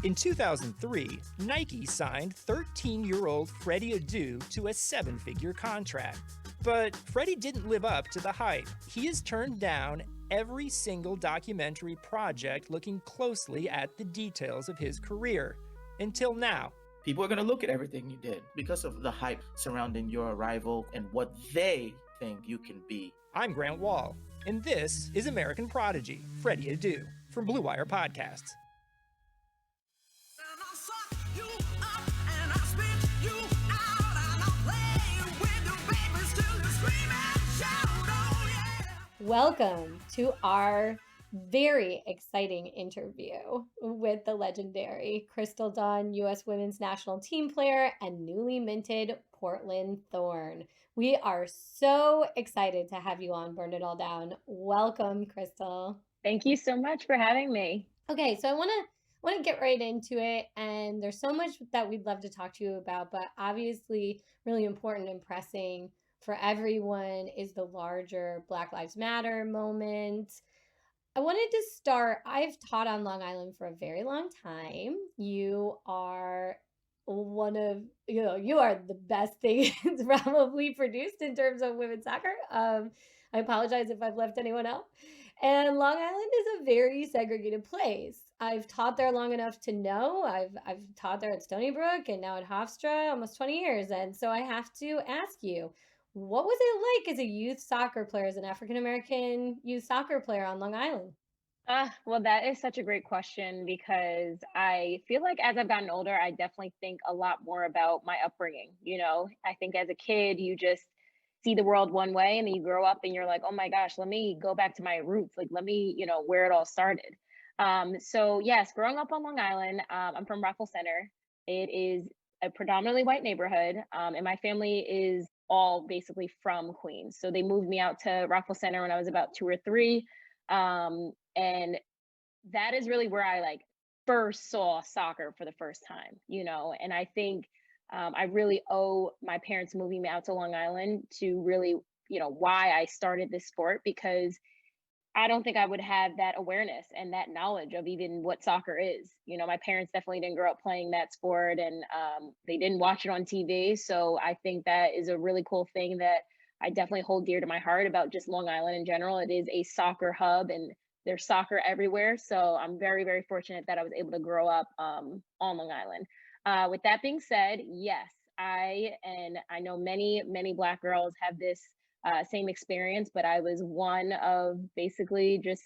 In 2003, Nike signed 13-year-old Freddie Adu to a 7-figure contract. But Freddie didn't live up to the hype. He has turned down every single documentary project looking closely at the details of his career. Until now. People are going to look at everything you did because of the hype surrounding your arrival and what they think you can be. I'm Grant Wall, and this is American Prodigy, Freddie Adu, from Blue Wire Podcasts. Welcome to our very exciting interview with the legendary Crystal Dunn, U.S. Women's National Team player and newly minted Portland Thorn. We are so excited to have you on, Burn It All Down. Welcome, Crystal. Thank you so much for having me. Okay, so I want to get right into it, and there's so much that we'd love to talk to you about, but obviously really important and pressing for everyone is the larger Black Lives Matter moment. I wanted to start, I've taught on Long Island for a very long time. You are one of, you are the best thing it's probably produced in terms of women's soccer. I apologize if I've left anyone out. And Long Island is a very segregated place. I've taught there long enough to know. I've taught there at Stony Brook and now at Hofstra almost 20 years. And so I have to ask you, what was it like as a youth soccer player, as an African-American youth soccer player on Long Island? Well, that is such a great question because I feel like as I've gotten older, I definitely think a lot more about my upbringing. I think as a kid, you just see the world one way and then you grow up and you're like, oh my gosh, let me go back to my roots. Like, let me, where it all started. So yes, growing up on Long Island, I'm from Rockville Center. It is a predominantly white neighborhood, and my family is all basically from Queens. So they moved me out to Rockville Center when I was about 2 or 3. And that is really where I first saw soccer for the first time, and I think I really owe my parents moving me out to Long Island to really, why I started this sport, because I don't think I would have that awareness and that knowledge of even what soccer is. My parents definitely didn't grow up playing that sport, and they didn't watch it on TV. So I think that is a really cool thing that I definitely hold dear to my heart about just Long Island in general. It is a soccer hub and there's soccer everywhere. So I'm very, very fortunate that I was able to grow up on Long Island. With that being said, yes, I know many, many Black girls have this same experience, but I was one of basically just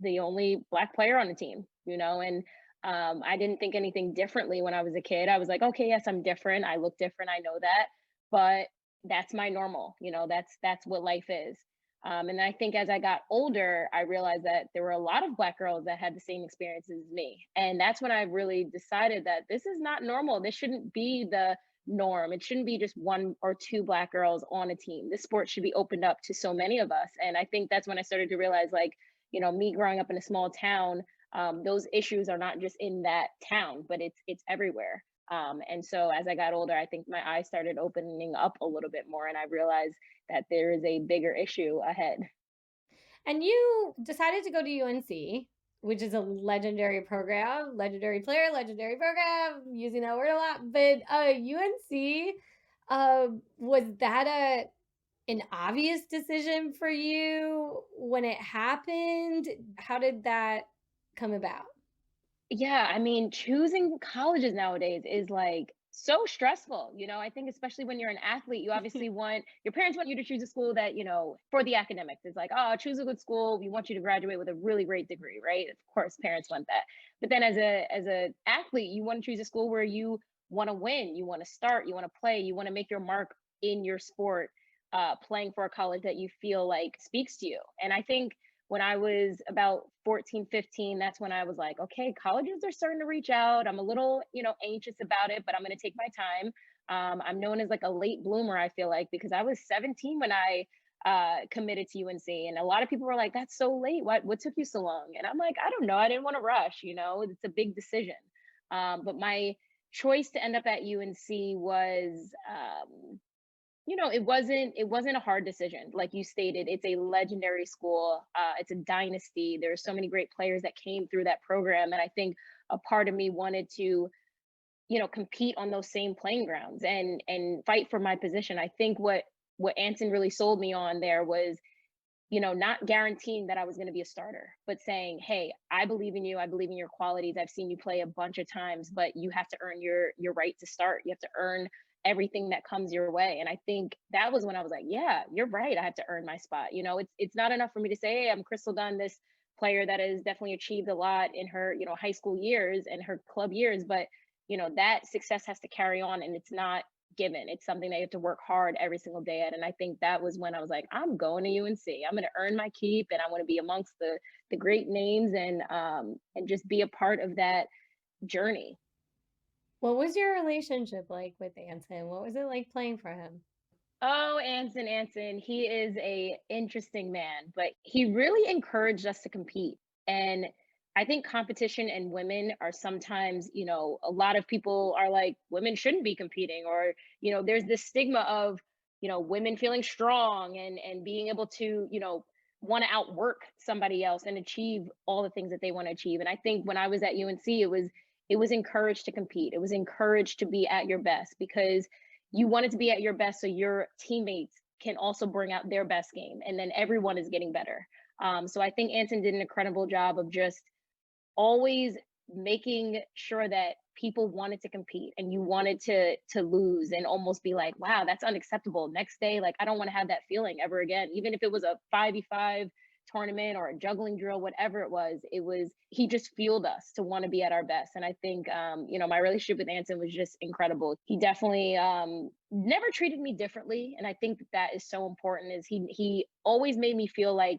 the only Black player on the team, and I didn't think anything differently when I was a kid. I was like, okay, yes, I'm different. I look different. I know that, but that's my normal, that's what life is. And I think as I got older, I realized that there were a lot of Black girls that had the same experiences as me. And that's when I really decided that this is not normal. This shouldn't be the norm. It shouldn't be just 1 or 2 Black girls on a team. This sport should be opened up to so many of us. And I think that's when I started to realize, me growing up in a small town, those issues are not just in that town, but it's everywhere. And so as I got older, I think my eyes started opening up a little bit more, and I realized that there is a bigger issue ahead. And you decided to go to UNC, which is a legendary program, legendary player, legendary program, using that word a lot. But UNC, was that an obvious decision for you when it happened? How did that come about? Yeah, I mean, choosing colleges nowadays is so stressful. I think especially when you're an athlete, you obviously want your parents want you to choose a school that, for the academics. It's like, oh, choose a good school. We want you to graduate with a really great degree, right? Of course, parents want that. But then as a athlete, you want to choose a school where you want to win, you want to start, you want to play, you want to make your mark in your sport, playing for a college that you feel like speaks to you. And I think when I was about 14, 15, that's when I was like, okay, colleges are starting to reach out. I'm a little, anxious about it, but I'm going to take my time. I'm known as a late bloomer, I feel like, because I was 17 when I committed to UNC. And a lot of people were like, that's so late. What took you so long? And I'm like, I don't know. I didn't want to rush, it's a big decision. But my choice to end up at UNC was, it wasn't a hard decision. Like you stated, it's a legendary school. It's a dynasty. There's so many great players that came through that program. And I think a part of me wanted to, compete on those same playing grounds and fight for my position. I think what Anson really sold me on there was, not guaranteeing that I was going to be a starter, but saying, hey, I believe in you. I believe in your qualities. I've seen you play a bunch of times, but you have to earn your right to start. You have to earn everything that comes your way. And I think that was when I was like, yeah, you're right. I have to earn my spot. It's not enough for me to say, hey, I'm Crystal Dunn, this player that has definitely achieved a lot in her, high school years and her club years, but that success has to carry on, and it's not given. It's something that you have to work hard every single day at. And I think that was when I was like, I'm going to UNC. I'm going to earn my keep, and I want to be amongst the great names and just be a part of that journey. What was your relationship like with Anson? What was it like playing for him? Oh, Anson, he is a interesting man, but he really encouraged us to compete. And I think competition and women are sometimes, a lot of people are like, women shouldn't be competing, or, there's this stigma of, women feeling strong and being able to, want to outwork somebody else and achieve all the things that they want to achieve. And I think when I was at UNC, it was encouraged to compete. It was encouraged to be at your best, because you wanted to be at your best so your teammates can also bring out their best game, and then everyone is getting better. So I think Anson did an incredible job of just always making sure that people wanted to compete, and you wanted to lose and almost be like, wow, that's unacceptable. Next day, like, I don't want to have that feeling ever again. Even if it was a 5v5 tournament or a juggling drill, whatever it was, he just fueled us to want to be at our best. And I think my relationship with Anson was just incredible. He definitely never treated me differently, and I think that is so important. Is he always made me feel like,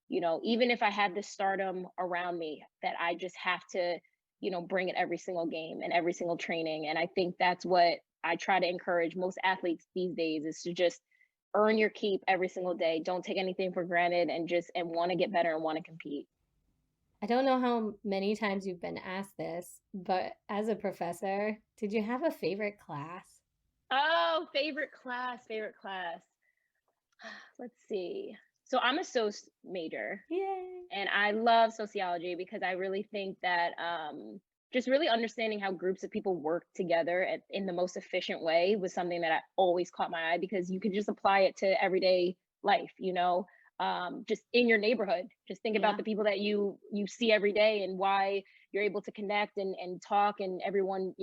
even if I had the stardom around me, that I just have to, bring it every single game and every single training. And I think that's what I try to encourage most athletes these days, is to just earn your keep every single day. Don't take anything for granted, and want to get better and want to compete. I don't know how many times you've been asked this, but as a professor, did you have a favorite class? Oh, favorite class. Let's see. So I'm a soc major. Yay. And I love sociology, because I really think that just really understanding how groups of people work together in the most efficient way was something that I always caught my eye, because you could just apply it to everyday life, just in your neighborhood. Just think about the people that you see every day, and why you're able to connect and talk, and everyone,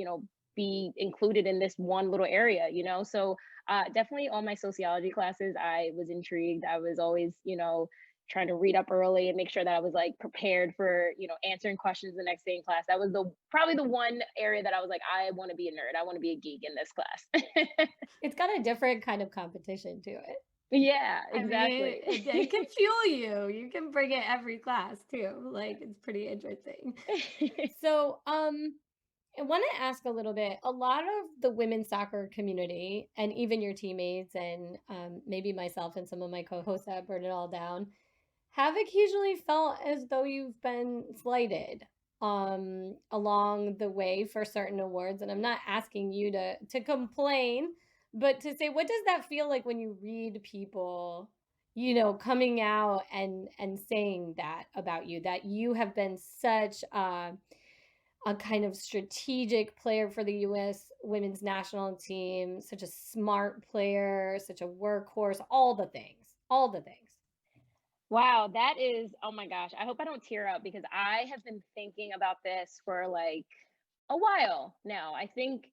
be included in this one little area, So definitely all my sociology classes, I was intrigued. I was always, trying to read up early and make sure that I was like prepared for, answering questions the next day in class. That was probably the one area that I was like, I want to be a nerd. I want to be a geek in this class. It's got a different kind of competition to it. Yeah, exactly. I mean, it can fuel you. You can bring it every class too. Like, it's pretty interesting. So, I want to ask a little bit. A lot of the women's soccer community, and even your teammates, and maybe myself and some of my co-hosts at Burn It All Down, have occasionally felt as though you've been slighted along the way for certain awards. And I'm not asking you to complain, but to say, what does that feel like when you read people, coming out and saying that about you, that you have been such a kind of strategic player for the U.S. women's national team, such a smart player, such a workhorse, all the things, all the things. Wow, that is, oh my gosh. I hope I don't tear up, because I have been thinking about this for like a while now. I think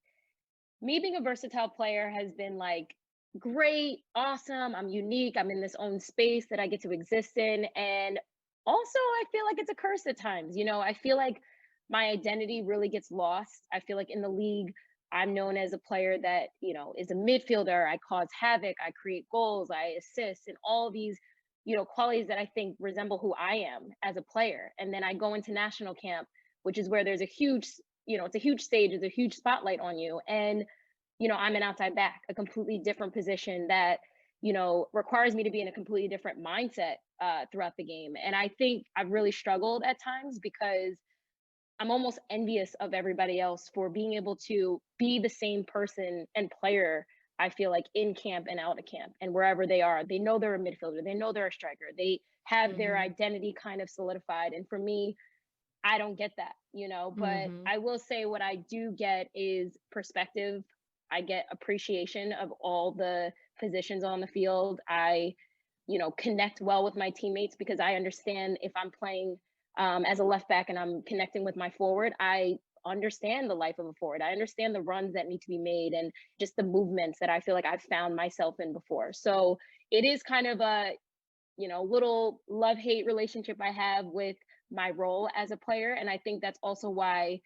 me being a versatile player has been like great, awesome. I'm unique. I'm in this own space that I get to exist in. And also, I feel like it's a curse at times. I feel like my identity really gets lost. I feel like in the league, I'm known as a player that, is a midfielder. I cause havoc. I create goals. I assist, and all these, qualities that I think resemble who I am as a player. And then I go into national camp, which is where there's a huge, it's a huge stage, there's a huge spotlight on you. And, I'm an outside back, a completely different position that, requires me to be in a completely different mindset throughout the game. And I think I've really struggled at times, because I'm almost envious of everybody else for being able to be the same person and player, I feel like, in camp and out of camp and wherever they are. They know they're a midfielder. They know they're a striker. They have their identity kind of solidified. And for me, I don't get that, but Mm-hmm. I will say what I do get is perspective. I get appreciation of all the positions on the field. I, connect well with my teammates because I understand if I'm playing as a left back and I'm connecting with my forward, I understand the life of a forward. I understand the runs that need to be made and just the movements that I feel like I've found myself in before. So it is kind of a, little love hate relationship I have with my role as a player. And I think that's also why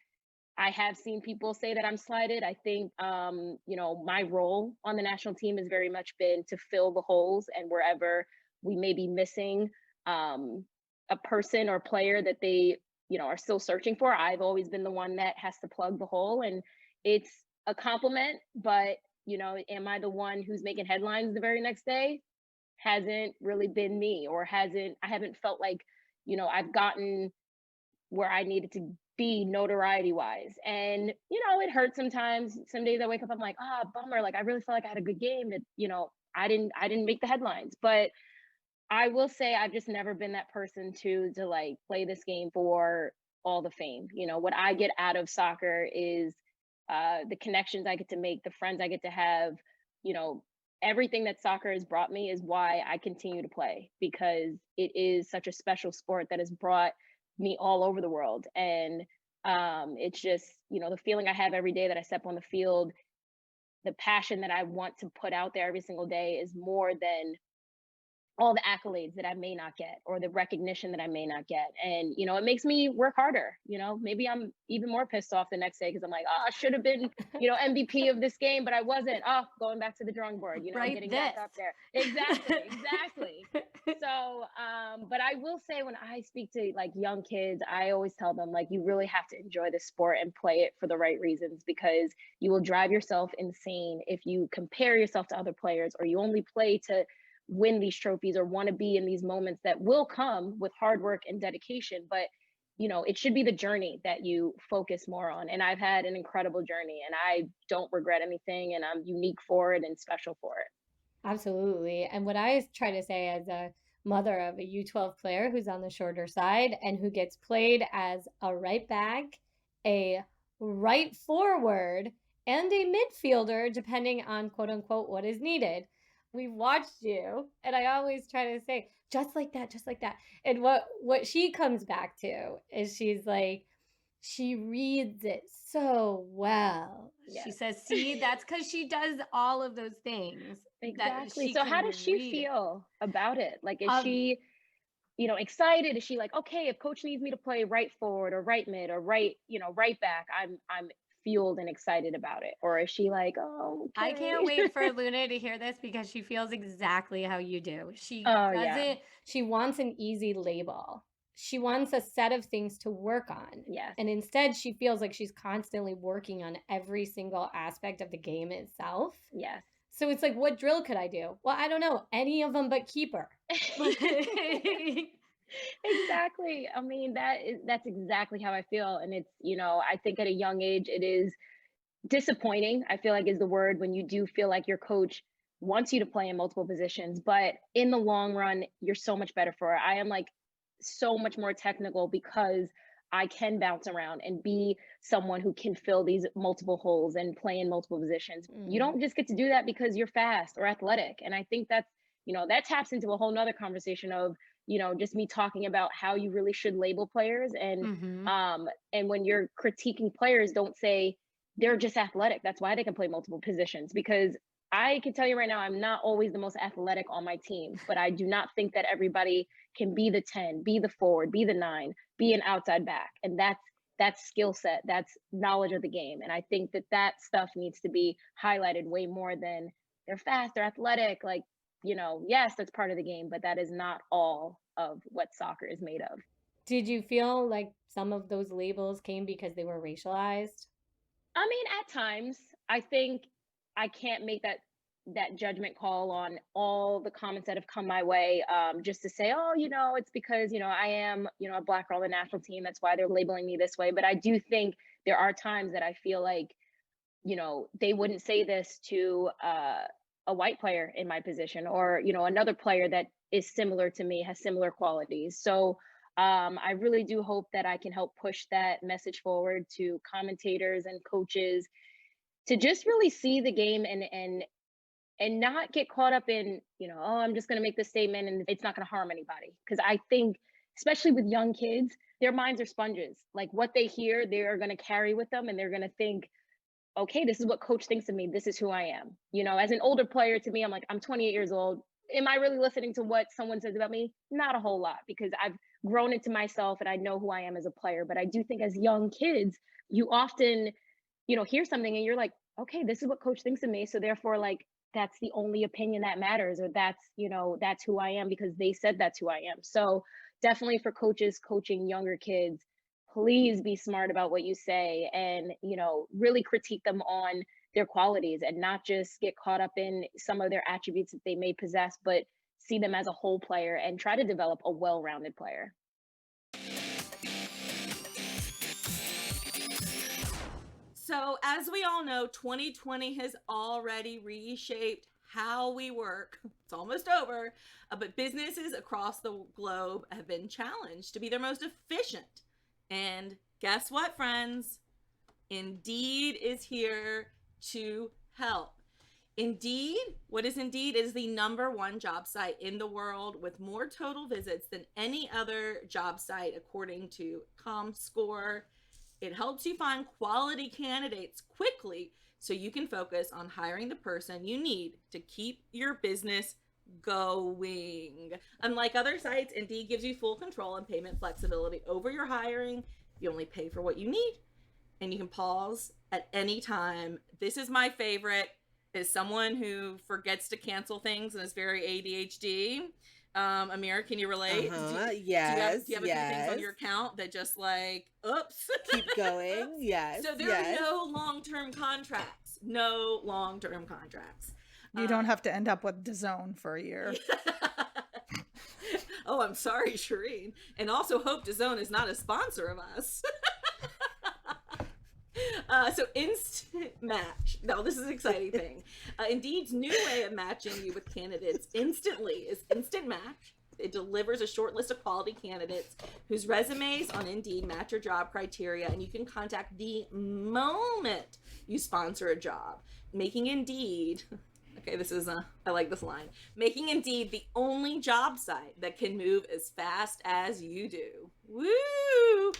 I have seen people say that I'm slighted. I think, my role on the national team has very much been to fill the holes and wherever we may be missing um, a person or player that they, are still searching for. I've always been the one that has to plug the hole. And it's a compliment, but, am I the one who's making headlines the very next day? Hasn't really been me, or I haven't felt like, I've gotten where I needed to be notoriety wise. And, it hurts sometimes. Some days I wake up, I'm like, bummer. Like I really felt like I had a good game. I didn't make the headlines. But I will say I've just never been that person to like play this game for all the fame. What I get out of soccer is the connections I get to make, the friends I get to have, you know, everything that soccer has brought me is why I continue to play, because it is such a special sport that has brought me all over the world. And it's just, the feeling I have every day that I step on the field, the passion that I want to put out there every single day is more than all the accolades that I may not get or the recognition that I may not get. And, it makes me work harder. Maybe I'm even more pissed off the next day because I'm like, I should have been, MVP of this game, but I wasn't. Oh, going back to the drawing board, Right, getting this. back up there. Exactly, exactly. So, but I will say when I speak to like young kids, I always tell them like, you really have to enjoy the sport and play it for the right reasons, because you will drive yourself insane if you compare yourself to other players or you only play to win these trophies or want to be in these moments that will come with hard work and dedication. But it should be the journey that you focus more on. And I've had an incredible journey and I don't regret anything, and I'm unique for it and special for it. Absolutely. And what I try to say as a mother of a U12 player who's on the shorter side and who gets played as a right back, a right forward, and a midfielder, depending on quote unquote what is needed. We've watched you, and I always try to say, just like that, just like that. And what she comes back to is she's like, she reads it so well. She Yes. says, see, that's because she does all of those things that Exactly. she So how can does she read it. feel about it? Like, is Um, she, excited? Is she like, okay, if coach needs me to play right forward or right mid or right, right back, I'm fueled and excited about it? Or is she like, oh, I can't okay. wait for Luna to hear this because she feels exactly how you do. Oh yeah. She wants an easy label. She wants a set of things to work on. Yes. And instead, she feels like she's constantly working on every single aspect of the game itself. Yes. So it's like, what drill could I do? Well, I don't know. Any of them but keeper. Exactly. I mean, that's exactly how I feel. And it's, I think at a young age it is disappointing, I feel like is the word, when you do feel like your coach wants you to play in multiple positions, but in the long run you're so much better for it. I am like so much more technical because I can bounce around and be someone who can fill these multiple holes and play in multiple positions. You Mm. don't just get to do that because you're fast or athletic. And I think that's, that taps into a whole nother conversation of, just me talking about how you really should label players. Mm-hmm. And when you're critiquing players, don't say they're just athletic. That's why they can play multiple positions, because I can tell you right now, I'm not always the most athletic on my team, but I do not think that everybody can be the 10, be the forward, be the 9, be an outside back. And that's skill set, that's knowledge of the game. And I think that stuff needs to be highlighted way more than they're fast, they're athletic. Like, yes, that's part of the game, but that is not all of what soccer is made of. Did you feel like some of those labels came because they were racialized? I mean, at times, I think I can't make that judgment call on all the comments that have come my way, just to say, oh, it's because I am a black girl on the national team. That's why they're labeling me this way. But I do think there are times that I feel like they wouldn't say this to a white player in my position, or another player that is similar to me, has similar qualities. So I really do hope that I can help push that message forward to commentators and coaches to just really see the game and not get caught up in, oh, I'm just going to make this statement and it's not going to harm anybody. Because I think, especially with young kids, their minds are sponges. Like what they hear, they're going to carry with them and they're going to think, okay, this is what coach thinks of me. This is who I am. As an older player, to me, I'm like, I'm 28 years old. Am I really listening to what someone says about me? Not a whole lot, because I've grown into myself and I know who I am as a player. But I do think as young kids, you often, hear something and you're like, okay, this is what coach thinks of me. So therefore, like, that's the only opinion that matters, or that's who I am because they said that's who I am. So definitely for coaches coaching younger kids, please be smart about what you say and, really critique them on their qualities and not just get caught up in some of their attributes that they may possess, but see them as a whole player and try to develop a well-rounded player. So as we all know, 2020 has already reshaped how we work. It's almost over, but businesses across the globe have been challenged to be their most efficient. And guess what, friends? Indeed is here to help. Indeed, what is Indeed? It is the #1 job site in the world with more total visits than any other job site, according to ComScore. It helps you find quality candidates quickly so you can focus on hiring the person you need to keep your business going. Unlike other sites, Indeed gives you full control and payment flexibility over your hiring. You only pay for what you need, and you can pause at any time. This is my favorite. As someone who forgets to cancel things and is very ADHD, Amira, can you relate? Yes. Do you have a few things on your account that just like, oops. Keep going. Yes. So there are no long-term contracts. No long-term contracts. You don't have to end up with DAZN for a year. Oh, I'm sorry, Shireen. And also hope DAZN is not a sponsor of us. So Instant Match. No, this is an exciting thing. Indeed's new way of matching you with candidates instantly is Instant Match. It delivers a short list of quality candidates whose resumes on Indeed match your job criteria, and you can contact the moment you sponsor a job, making Indeed... Okay, I like this line. Making Indeed the only job site that can move as fast as you do. Woo!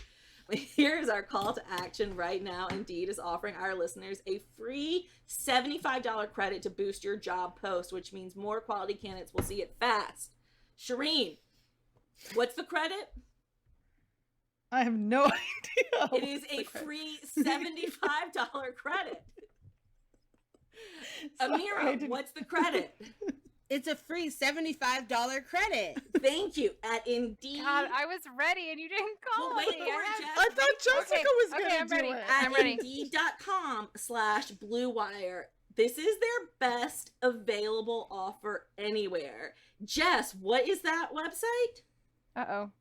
Here's our call to action right now. Indeed is offering our listeners a free $75 credit to boost your job post, which means more quality candidates will see it fast. Shireen, what's the credit? I have no idea. It is a free $75 credit. Amira, what's the credit? It's a free $75 credit. Thank you. At Indeed. God, I was ready and you didn't call me. I thought Jessica was going to do it. I'm ready. Indeed.com/Blue Wire. This is their best available offer anywhere. Jess, what is that website? Uh-oh.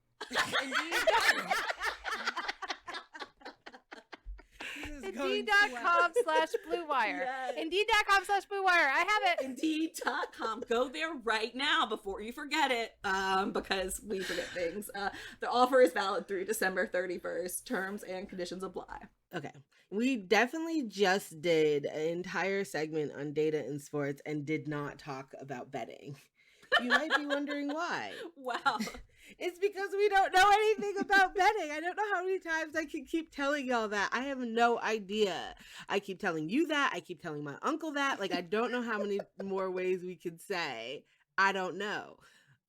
Indeed.com/Blue Wire. Yes. Indeed.com/Blue Wire. I have it. Indeed.com. Go there right now before you forget it, because we forget things. The offer is valid through December 31st. Terms and conditions apply. Okay. We definitely just did an entire segment on data in sports and did not talk about betting. You might be wondering why. Wow. It's because we don't know anything about betting. I don't know how many times I can keep telling y'all that. I have no idea. I keep telling you that. I keep telling my uncle that. Like, I don't know how many more ways we could say. I don't know.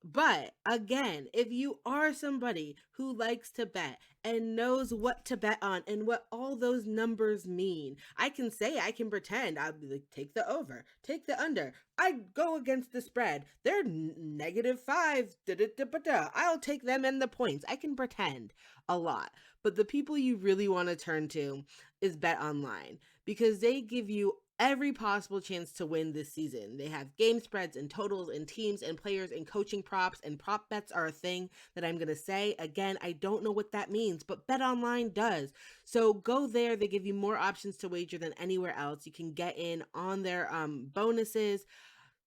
But again, if you are somebody who likes to bet and knows what to bet on and what all those numbers mean, I can pretend. I'll be like, take the over, take the under. I'd go against the spread. They're -5. I'll take them and the points. I can pretend a lot. But the people you really want to turn to is Bet Online, because they give you every possible chance to win this season. They have game spreads and totals and teams and players and coaching props, and prop bets are a thing that I'm going to say. Again, I don't know what that means, but BetOnline does. So go there. They give you more options to wager than anywhere else. You can get in on their bonuses.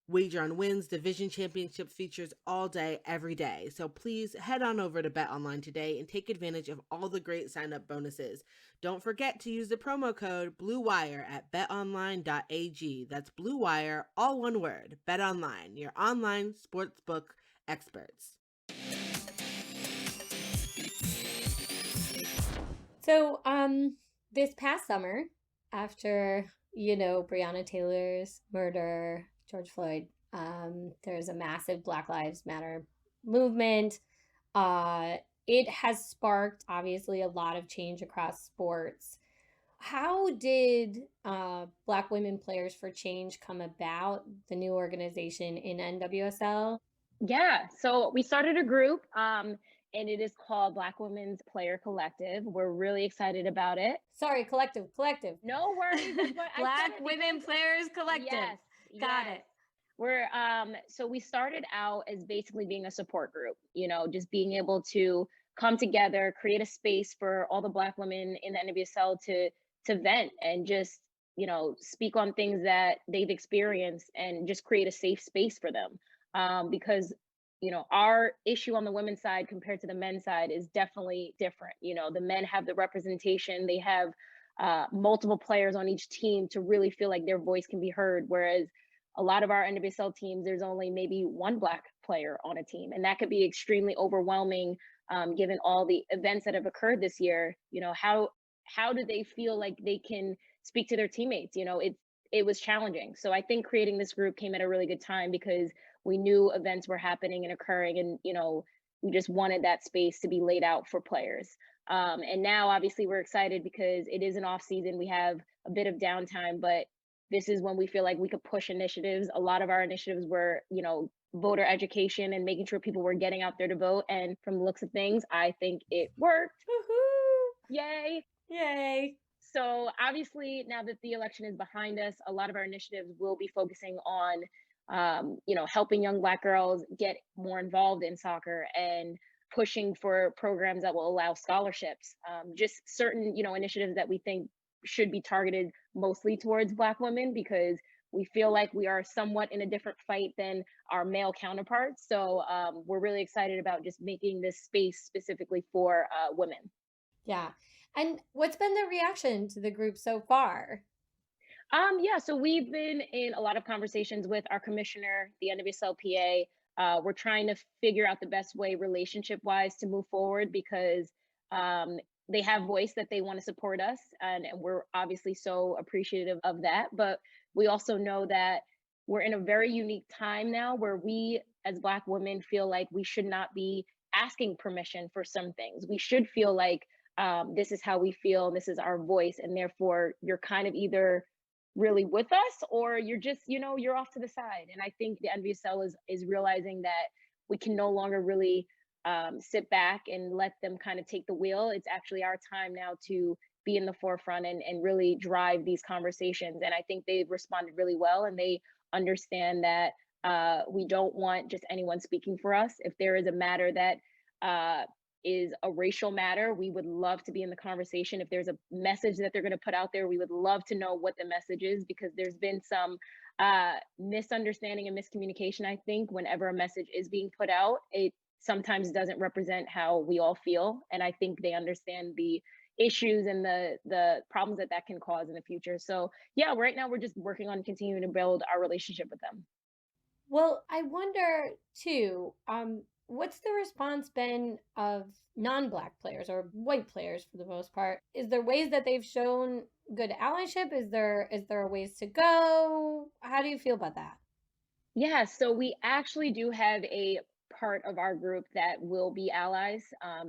Wager on wins, division championship features all day, every day. So please head on over to Bet Online today and take advantage of all the great sign-up bonuses. Don't forget to use the promo code BlueWire at betonline.ag. That's Blue Wire, all one word. Bet Online, your online sportsbook experts. So, this past summer, after, Breonna Taylor's murder, George Floyd, there's a massive Black Lives Matter movement. It has sparked, obviously, a lot of change across sports. How did Black Women Players for Change come about, the new organization in NWSL? Yeah, so we started a group, and it is called Black Women's Player Collective. We're really excited about it. Sorry, collective. No worries. Black Women Players Collective. Yes, Got it. We're so we started out as basically being a support group, just being able to come together, create a space for all the Black women in the NWSL to vent and just, speak on things that they've experienced and just create a safe space for them. Because our issue on the women's side compared to the men's side is definitely different. The men have the representation, they have multiple players on each team to really feel like their voice can be heard, whereas a lot of our NWSL teams, there's only maybe one Black player on a team, and that could be extremely overwhelming, given all the events that have occurred this year. How do they feel like they can speak to their teammates? It was challenging. So I think creating this group came at a really good time because we knew events were happening and occurring, and we just wanted that space to be laid out for players. And now, obviously, we're excited because it is an off season. We have a bit of downtime, but this is when we feel like we could push initiatives. A lot of our initiatives were, voter education and making sure people were getting out there to vote. And from the looks of things, I think it worked. Woohoo! Yay! So obviously, now that the election is behind us, a lot of our initiatives will be focusing on, helping young Black girls get more involved in soccer and pushing for programs that will allow scholarships. Just certain, initiatives that we think should be targeted mostly towards Black women because we feel like we are somewhat in a different fight than our male counterparts. So we're really excited about just making this space specifically for women. Yeah. And what's been the reaction to the group so far? So we've been in a lot of conversations with our commissioner, the NWSLPA. We're trying to figure out the best way relationship wise to move forward because they have voice that they want to support us. And we're obviously so appreciative of that. But we also know that we're in a very unique time now where we as Black women feel like we should not be asking permission for some things. We should feel like this is how we feel, and this is our voice. And therefore, you're kind of either really with us or you're just, you're off to the side. And I think the NWSL is realizing that we can no longer really sit back and let them kind of take the wheel. It's actually our time now to be in the forefront and really drive these conversations. And I think they've responded really well, and they understand that we don't want just anyone speaking for us. If there is a matter that is a racial matter, we would love to be in the conversation. If there's a message that they're going to put out there, we would love to know what the message is, because there's been some misunderstanding and miscommunication. I think whenever a message is being put out, it sometimes doesn't represent how we all feel. And I think they understand the issues and the problems that can cause in the future. So yeah, right now we're just working on continuing to build our relationship with them. Well, I wonder too, what's the response been of non-Black players or white players for the most part? Is there ways that they've shown good allyship? Is there ways to go? How do you feel about that? Yeah, so we actually do have a part of our group that will be allies.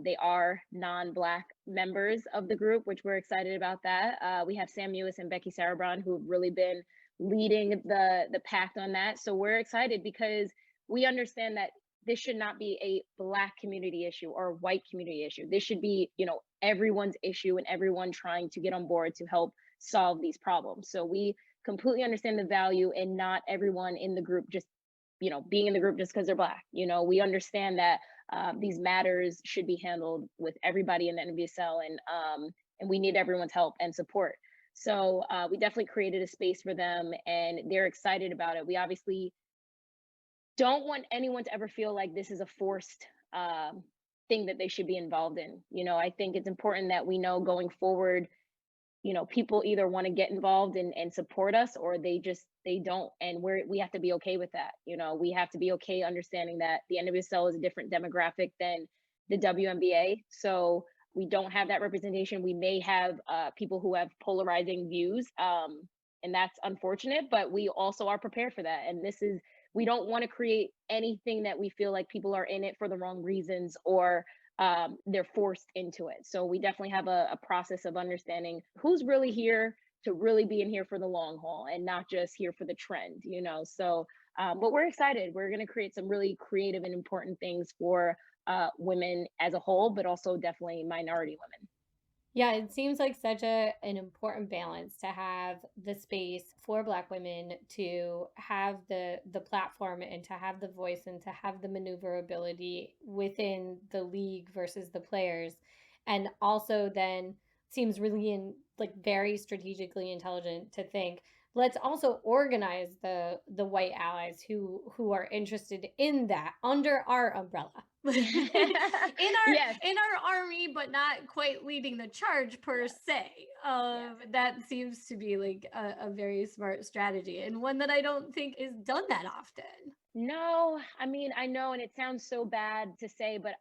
They are non-Black members of the group, which we're excited about that. We have Sam Ewis and Becky Sarabron who have really been leading the pact on that. So we're excited because we understand that this should not be a Black community issue or a white community issue. This should be, everyone's issue and everyone trying to get on board to help solve these problems. So we completely understand the value and not everyone in the group just, being in the group just because they're Black. We understand that these matters should be handled with everybody in the NWSL, and we need everyone's help and support. So we definitely created a space for them, and they're excited about it. We obviously don't want anyone to ever feel like this is a forced thing that they should be involved in. I think it's important that we know going forward, people either want to get involved and support us, or they don't. And we have to be okay with that. We have to be okay understanding that the NWSL is a different demographic than the WNBA. So we don't have that representation. We may have people who have polarizing views. And that's unfortunate, but we also are prepared for that. And we don't want to create anything that we feel like people are in it for the wrong reasons, or they're forced into it. So we definitely have a process of understanding who's really here to really be in here for the long haul and not just here for the trend, So, but we're excited. We're going to create some really creative and important things for women as a whole, but also definitely minority women. Yeah, it seems like such an important balance to have the space for Black women to have the platform and to have the voice and to have the maneuverability within the league versus the players. And also then seems really very strategically intelligent to think, let's also organize the white allies who are interested in that under our umbrella. in our army, but not quite leading the charge per se. That seems to be a very smart strategy, and one that I don't think is done that often. No, I mean, I know, and it sounds so bad to say, but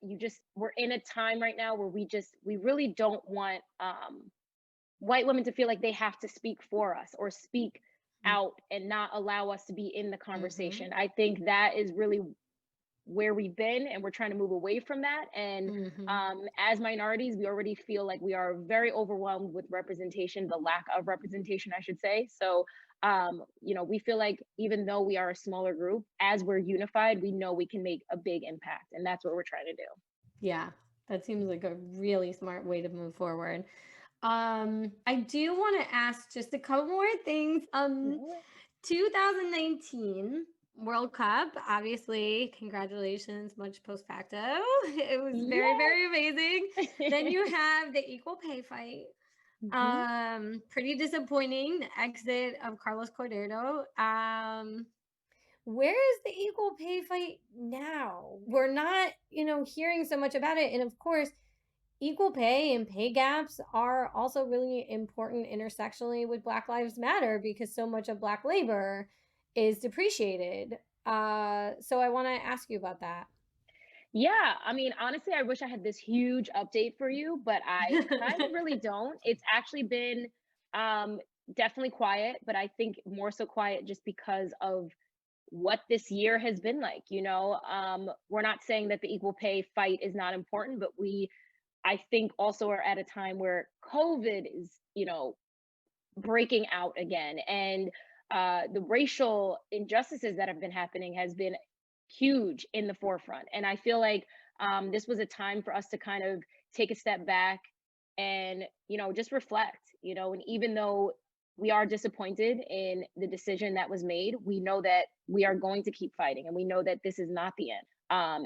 we're in a time right now where we really don't want white women to feel like they have to speak for us or speak out and not allow us to be in the conversation. I think that is really where we've been, and we're trying to move away from that. And as minorities, we already feel like we are very overwhelmed with representation, the lack of representation, I should say. So, we feel like even though we are a smaller group, as we're unified, we know we can make a big impact. And that's what we're trying to do. Yeah, that seems like a really smart way to move forward. I do want to ask just a couple more things. 2019 World Cup, obviously, congratulations, much post facto. It was very, very amazing. Then you have the equal pay fight. Pretty disappointing, the exit of Carlos Cordero. Where is the equal pay fight now? We're not, hearing so much about it. And of course, equal pay and pay gaps are also really important intersectionally with Black Lives Matter, because so much of Black labor is depreciated. So I want to ask you about that. Yeah, I mean, honestly, I wish I had this huge update for you, but I kind of really don't. It's actually been definitely quiet, but I think more so quiet just because of what this year has been like. We're not saying that the equal pay fight is not important, but I think also are at a time where COVID is, breaking out again. And the racial injustices that have been happening has been huge in the forefront. And I feel like this was a time for us to kind of take a step back and, just reflect, and even though we are disappointed in the decision that was made, we know that we are going to keep fighting, and we know that this is not the end.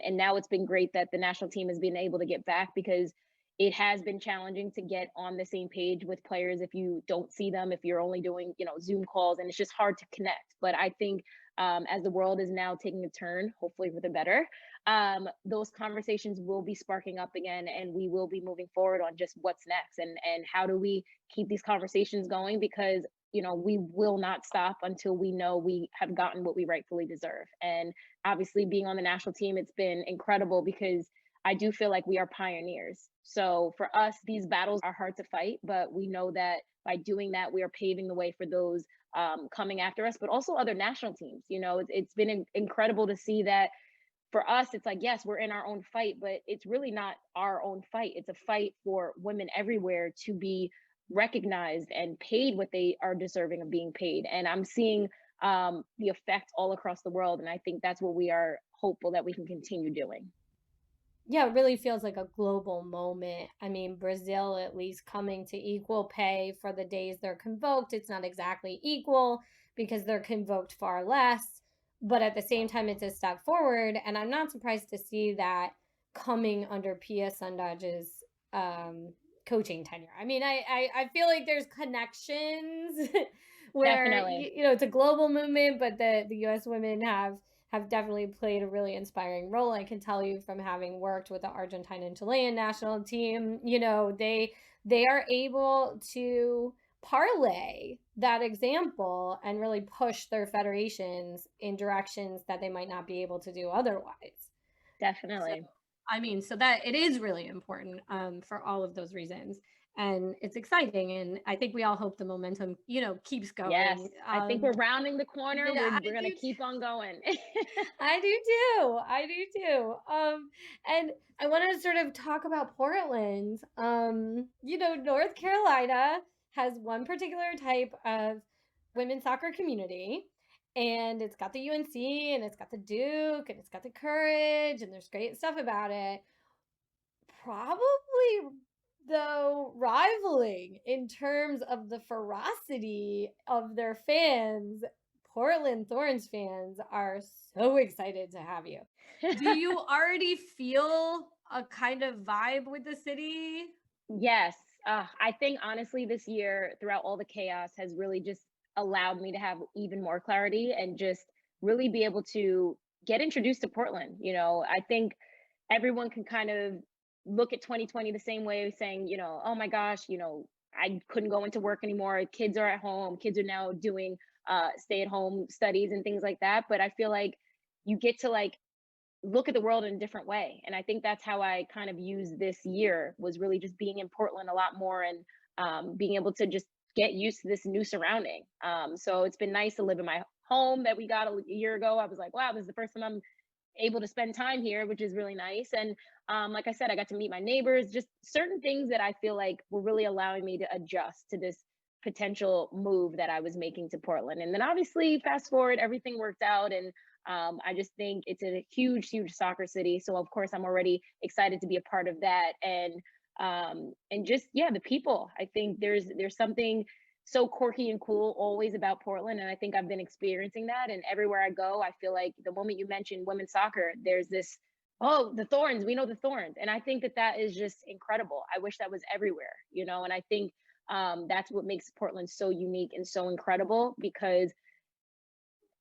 And now it's been great that the national team has been able to get back, because it has been challenging to get on the same page with players if you don't see them, if you're only doing, Zoom calls, and it's just hard to connect. But I think as the world is now taking a turn, hopefully for the better, those conversations will be sparking up again, and we will be moving forward on just what's next and how do we keep these conversations going, because we will not stop until we know we have gotten what we rightfully deserve. And obviously being on the national team, it's been incredible, because I do feel like we are pioneers. So for us, these battles are hard to fight, but we know that by doing that, we are paving the way for those coming after us, but also other national teams. It's been incredible to see that. For us, it's like, yes, we're in our own fight, but it's really not our own fight. It's a fight for women everywhere to be recognized and paid what they are deserving of being paid. And I'm seeing the effect all across the world. And I think that's what we are hopeful that we can continue doing. Yeah, it really feels like a global moment. I mean, Brazil at least coming to equal pay for the days they're convoked. It's not exactly equal because they're convoked far less, but at the same time, it's a step forward. And I'm not surprised to see that coming under Pia Sundhage's coaching tenure. I mean, I feel like there's connections where, Definitely. it's a global movement, but the U.S. women have have definitely played a really inspiring role. I can tell you from having worked with the Argentine and Chilean national team, they are able to parlay that example and really push their federations in directions that they might not be able to do otherwise. Definitely. So that it is really important for all of those reasons. And it's exciting. And I think we all hope the momentum, keeps going. Yes. I think we're rounding the corner. Yeah, we're going to keep on going. I do too. And I want to sort of talk about Portland. North Carolina has one particular type of women's soccer community. And it's got the UNC and it's got the Duke and it's got the Courage and there's great stuff about it. Probably, though, rivaling in terms of the ferocity of their fans. Portland Thorns fans are so excited to have you. Do you already feel a kind of vibe with the city? Yes. I think honestly this year, throughout all the chaos, has really just allowed me to have even more clarity and just really be able to get introduced to Portland. I think everyone can kind of look at 2020 the same way, saying, oh my gosh, I couldn't go into work anymore. Kids are at home. Kids are now doing stay-at-home studies and things like that. But I feel like you get to look at the world in a different way. And I think that's how I kind of used this year, was really just being in Portland a lot more and being able to just get used to this new surrounding. So it's been nice to live in my home that we got a year ago. I was like, wow, this is the first time I'm able to spend time here, which is really nice. And like I said, I got to meet my neighbors, just certain things that I feel like were really allowing me to adjust to this potential move that I was making to Portland. And then obviously fast forward, everything worked out. And I just think it's a huge, huge soccer city. So of course I'm already excited to be a part of that. And just, the people, I think there's something so quirky and cool always about Portland. And I think I've been experiencing that. And everywhere I go, I feel like the moment you mention women's soccer, there's this, oh, the Thorns, we know the Thorns. And I think that is just incredible. I wish that was everywhere, and I think that's what makes Portland so unique and so incredible, because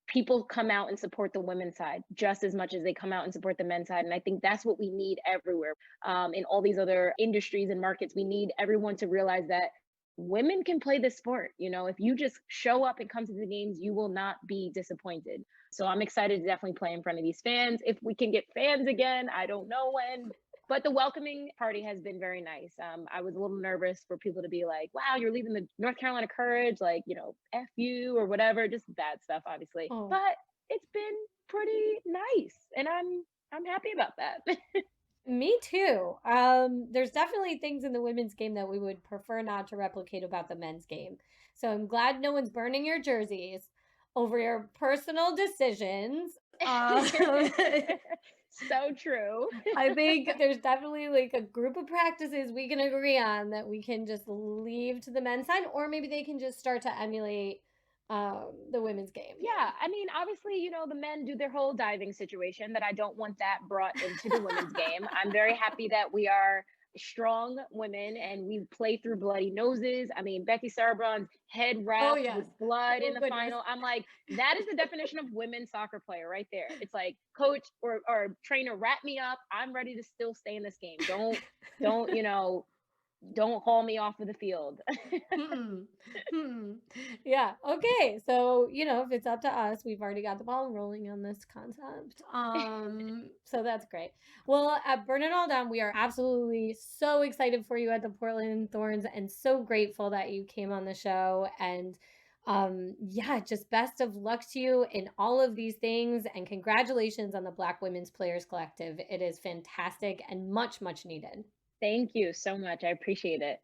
people come out and support the women's side just as much as they come out and support the men's side. And I think that's what we need everywhere. In all these other industries and markets, we need everyone to realize that women can play this sport. If you just show up and come to the games, you will not be disappointed. So I'm excited to definitely play in front of these fans. If we can get fans again, I don't know when. But the welcoming party has been very nice. I was a little nervous for people to be like, wow, you're leaving the North Carolina Courage, F you or whatever, just bad stuff, obviously. Oh. But it's been pretty nice. And I'm happy about that. Me too. There's definitely things in the women's game that we would prefer not to replicate about the men's game. So I'm glad no one's burning your jerseys over your personal decisions. So true. I think there's definitely a group of practices we can agree on that we can just leave to the men's side, or maybe they can just start to emulate the women's game. Yeah, I mean, obviously, the men do their whole diving situation, that I don't want that brought into the women's game. I'm very happy that we are strong women and we play through bloody noses. I mean, Becky Sarabron's head wrapped with blood in the final. I'm like, that is the definition of women's soccer player right there. It's like, coach or trainer, wrap me up. I'm ready to still stay in this game. Don't haul me off of the field. Yeah. Okay. So, if it's up to us, we've already got the ball rolling on this concept. So that's great. Well, at Burn It All Down, we are absolutely so excited for you at the Portland Thorns and so grateful that you came on the show. And just best of luck to you in all of these things. And congratulations on the Black Women's Players Collective. It is fantastic and much, much needed. Thank you so much. I appreciate it.